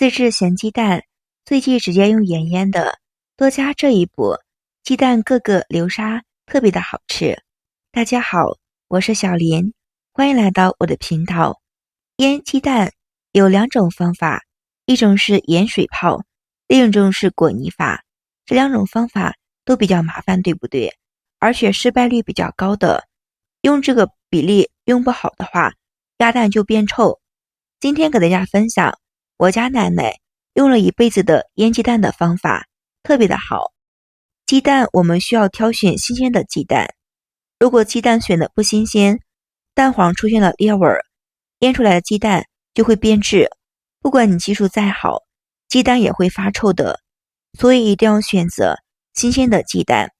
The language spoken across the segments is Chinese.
自制咸鸡蛋，最忌直接用盐腌的，多加这一步，鸡蛋个个流沙，特别的好吃。大家好，我是小林，欢迎来到我的频道。腌鸡蛋有两种方法，一种是盐水泡，另一种是裹泥法。这两种方法都比较麻烦，对不对？而且失败率比较高的，用这个比例用不好的话，鸭蛋就变臭。今天给大家分享我家奶奶用了一辈子的腌鸡蛋的方法，特别的好。鸡蛋我们需要挑选新鲜的鸡蛋，如果鸡蛋选的不新鲜，蛋黄出现了裂纹，腌出来的鸡蛋就会变质，不管你技术再好，鸡蛋也会发臭的。所以一定要选择新鲜的鸡蛋。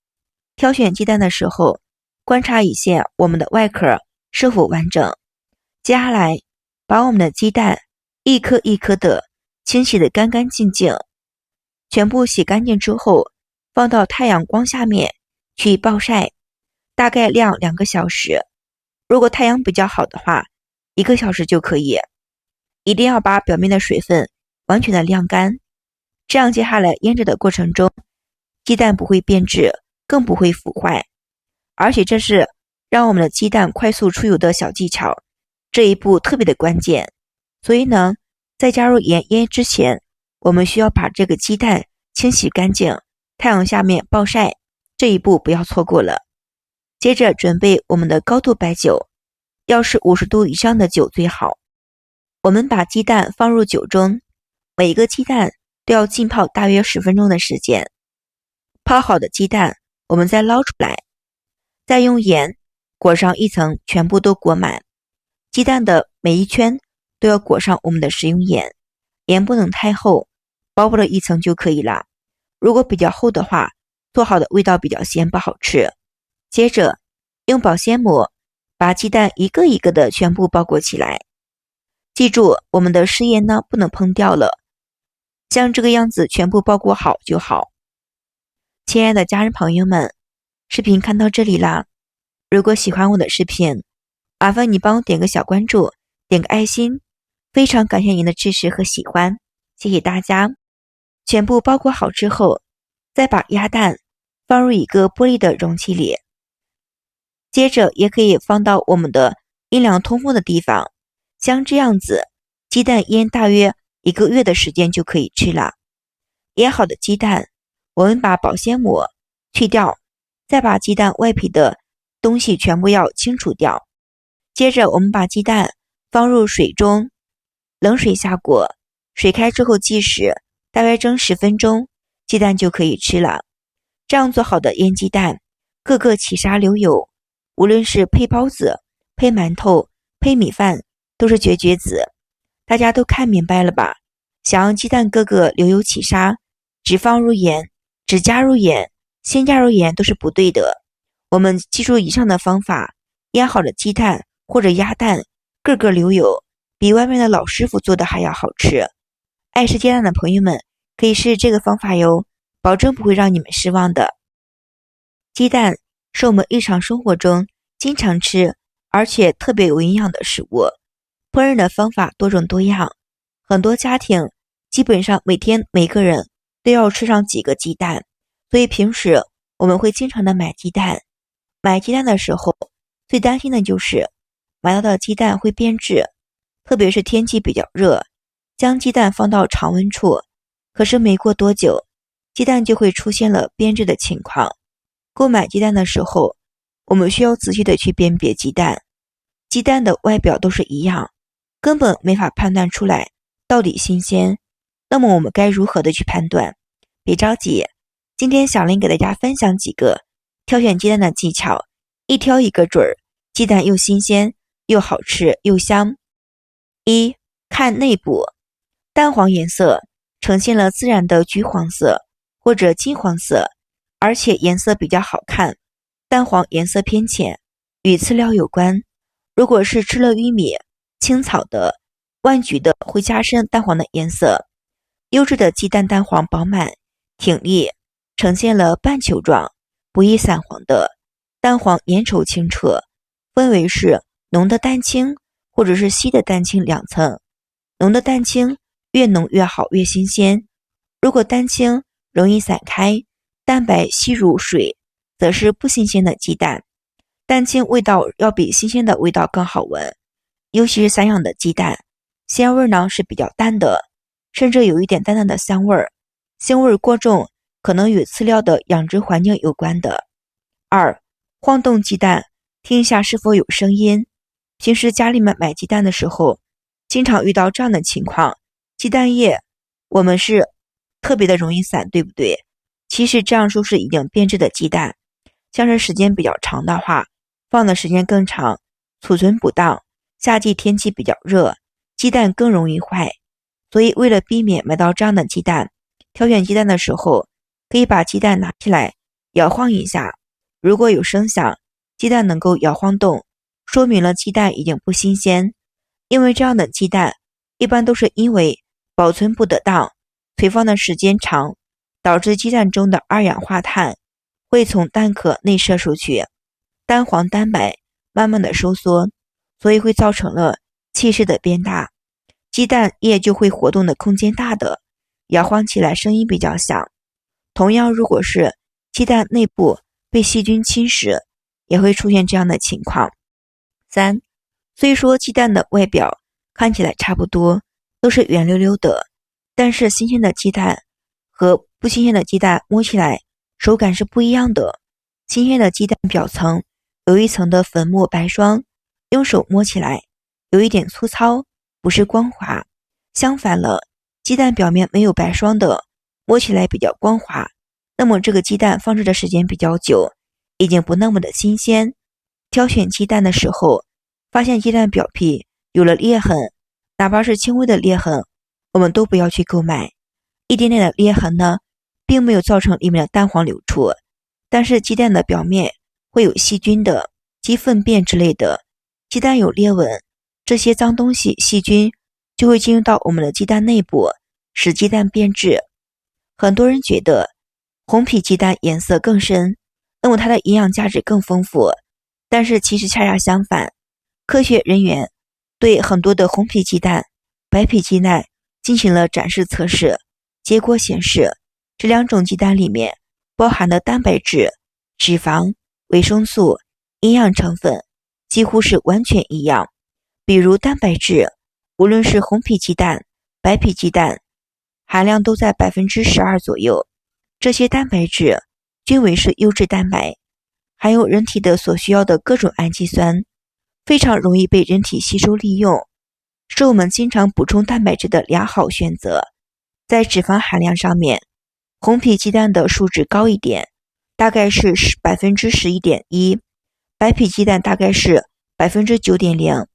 挑选鸡蛋的时候，观察一下我们的外壳是否完整。接下来把我们的鸡蛋一颗一颗的清洗得干干净净，全部洗干净之后，放到太阳光下面去暴晒，大概晾2个小时。如果太阳比较好的话，1个小时就可以。一定要把表面的水分完全的晾干，这样接下来腌制的过程中，鸡蛋不会变质，更不会腐坏。而且这是让我们的鸡蛋快速出油的小技巧，这一步特别的关键。所以呢，在加入盐腌之前，我们需要把这个鸡蛋清洗干净，太阳下面暴晒，这一步不要错过了。接着准备我们的高度白酒，要是50度以上的酒最好。我们把鸡蛋放入酒中，每一个鸡蛋都要浸泡大约10分钟的时间。泡好的鸡蛋我们再捞出来，再用盐裹上一层，全部都裹满。鸡蛋的每一圈都要裹上我们的食用盐，盐不能太厚，薄薄的一层就可以了。如果比较厚的话，做好的味道比较咸，不好吃。接着用保鲜膜把鸡蛋一个一个的全部包裹起来。记住，我们的食盐呢不能碰掉了，像这个样子全部包裹好就好。亲爱的家人朋友们，视频看到这里啦，如果喜欢我的视频，麻烦你帮我点个小关注，点个爱心，非常感谢您的支持和喜欢，谢谢大家。全部包裹好之后，再把鸭蛋放入一个玻璃的容器里，接着也可以放到我们的阴凉通风的地方，像这样子，鸡蛋腌大约1个月的时间就可以吃了。腌好的鸡蛋，我们把保鲜膜去掉，再把鸡蛋外皮的东西全部要清除掉。接着我们把鸡蛋放入水中，冷水下锅，水开之后计时，大约蒸10分钟，鸡蛋就可以吃了。这样做好的腌鸡蛋，个个起沙流油，无论是配包子、配馒头、配米饭，都是绝子。大家都看明白了吧？想让鸡蛋个个流油起沙，只放入盐，只加入盐，先加入盐都是不对的。我们记住以上的方法，腌好的鸡蛋或者鸭蛋个个流油，比外面的老师傅做的还要好吃。爱吃鸡蛋的朋友们可以试试这个方法哟，保证不会让你们失望的。鸡蛋是我们日常生活中经常吃，而且特别有营养的食物。烹饪的方法多种多样，很多家庭基本上每天每个人都要吃上几个鸡蛋，所以平时我们会经常的买鸡蛋。买鸡蛋的时候，最担心的就是买到的鸡蛋会变质，特别是天气比较热，将鸡蛋放到常温处，可是没过多久，鸡蛋就会出现了变质的情况。购买鸡蛋的时候，我们需要仔细的去辨别鸡蛋，鸡蛋的外表都是一样，根本没法判断出来到底新鲜。那么我们该如何的去判断？别着急，今天小林给大家分享几个挑选鸡蛋的技巧，一挑一个准儿，鸡蛋又新鲜又好吃又香。1. 看内部，蛋黄颜色呈现了自然的橘黄色或者金黄色，而且颜色比较好看，蛋黄颜色偏浅，与饲料有关。如果是吃了玉米、青草的、万橘的，会加深蛋黄的颜色。优质的鸡蛋蛋黄饱满挺立，呈现了半球状，不易散黄的，蛋黄粘稠清澈，分为是浓的蛋清或者是稀的蛋清2层。浓的蛋清越浓越好，越新鲜。如果蛋清容易散开，蛋白稀如水，则是不新鲜的鸡蛋。蛋清味道要比新鲜的味道更好闻，尤其是散养的鸡蛋，鲜味呢是比较淡的，甚至有一点淡淡的香味儿。腥味过重，可能与饲料的养殖环境有关的。2. 晃动鸡蛋，听一下是否有声音。平时家里面买鸡蛋的时候，经常遇到这样的情况，鸡蛋液我们是特别的容易散，对不对？其实这样说是已经变质的鸡蛋，像是时间比较长的话，放的时间更长，储存不当，夏季天气比较热，鸡蛋更容易坏。所以为了避免买到这样的鸡蛋，挑选鸡蛋的时候，可以把鸡蛋拿起来摇晃一下，如果有声响，鸡蛋能够摇晃动，说明了鸡蛋已经不新鲜。因为这样的鸡蛋一般都是因为保存不得当，存放的时间长，导致鸡蛋中的二氧化碳会从蛋壳内射出去，蛋黄蛋白慢慢的收缩，所以会造成了气势的变大，鸡蛋液就会活动的空间大的，摇晃起来声音比较响。同样，如果是鸡蛋内部被细菌侵蚀，也会出现这样的情况。3. 虽说鸡蛋的外表看起来差不多，都是圆溜溜的，但是新鲜的鸡蛋和不新鲜的鸡蛋摸起来手感是不一样的。新鲜的鸡蛋表层有一层的粉末白霜，用手摸起来有一点粗糙，不是光滑。相反了，鸡蛋表面没有白霜的，摸起来比较光滑，那么这个鸡蛋放置的时间比较久，已经不那么的新鲜。挑选鸡蛋的时候，发现鸡蛋表皮有了裂痕，哪怕是轻微的裂痕，我们都不要去购买。一点点的裂痕呢，并没有造成里面的蛋黄流出，但是鸡蛋的表面会有细菌的鸡粪便之类的，鸡蛋有裂纹，这些脏东西细菌就会进入到我们的鸡蛋内部，使鸡蛋变质。很多人觉得红皮鸡蛋颜色更深，那么它的营养价值更丰富，但是其实恰恰相反。科学人员对很多的红皮鸡蛋、白皮鸡蛋进行了展示测试，结果显示这两种鸡蛋里面包含的蛋白质、脂肪、维生素、营养成分几乎是完全一样。比如蛋白质，无论是红皮鸡蛋、白皮鸡蛋，含量都在 12% 左右。这些蛋白质均为是优质蛋白，含有人体的所需要的各种氨基酸，非常容易被人体吸收利用，是我们经常补充蛋白质的良好选择。在脂肪含量上面，红皮鸡蛋的数值高一点，大概是 11.1%， 白皮鸡蛋大概是 9.0%。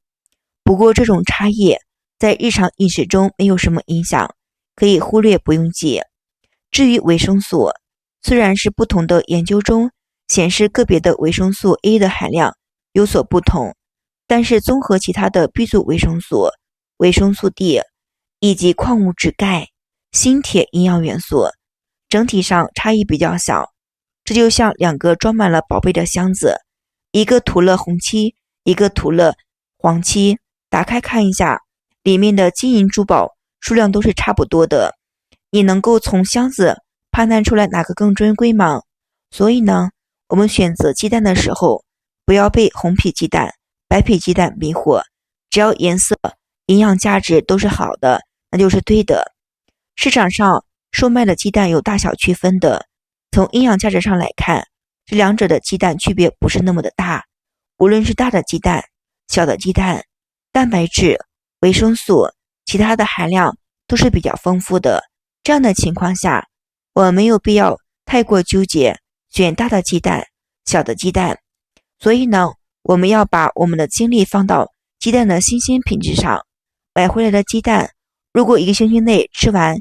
不过这种差异在日常饮食中没有什么影响，可以忽略不用记。至于维生素，虽然是不同的研究中显示个别的维生素 A 的含量有所不同，但是综合其他的 B 族维生素、维生素 D 以及矿物质钙、锌铁营养元素，整体上差异比较小。这就像两个装满了宝贝的箱子，一个涂了红漆，一个涂了黄漆，打开看一下，里面的金银珠宝数量都是差不多的，你能够从箱子判断出来哪个更珍贵吗？所以呢，我们选择鸡蛋的时候，不要被红皮鸡蛋、白皮鸡蛋迷惑，只要颜色、营养价值都是好的，那就是对的。市场上售卖的鸡蛋有大小区分的，从营养价值上来看，这两者的鸡蛋区别不是那么的大。无论是大的鸡蛋、小的鸡蛋，蛋白质、维生素、其他的含量都是比较丰富的。这样的情况下，我们没有必要太过纠结选大的鸡蛋、小的鸡蛋。所以呢，我们要把我们的精力放到鸡蛋的新鲜品质上。买回来的鸡蛋，如果1个星期内吃完，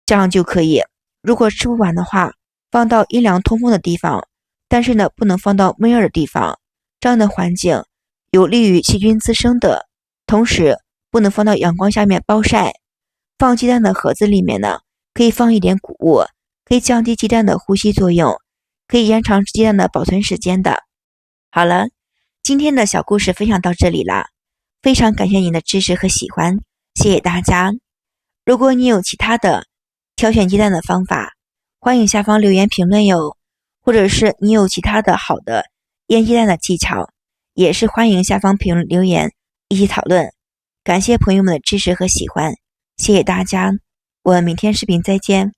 这样就可以。如果吃不完的话，放到阴凉通风的地方，但是呢，不能放到闷热的地方，这样的环境有利于细菌滋生的。同时，不能放到阳光下面暴晒。放鸡蛋的盒子里面呢，可以放一点谷物，可以降低鸡蛋的呼吸作用，可以延长鸡蛋的保存时间的。好了，今天的小故事分享到这里啦，非常感谢您的支持和喜欢，谢谢大家。如果你有其他的挑选鸡蛋的方法，欢迎下方留言评论哟。或者是你有其他的好的腌鸡蛋的技巧，也是欢迎下方评论留言一起讨论。感谢朋友们的支持和喜欢，谢谢大家，我们明天视频再见。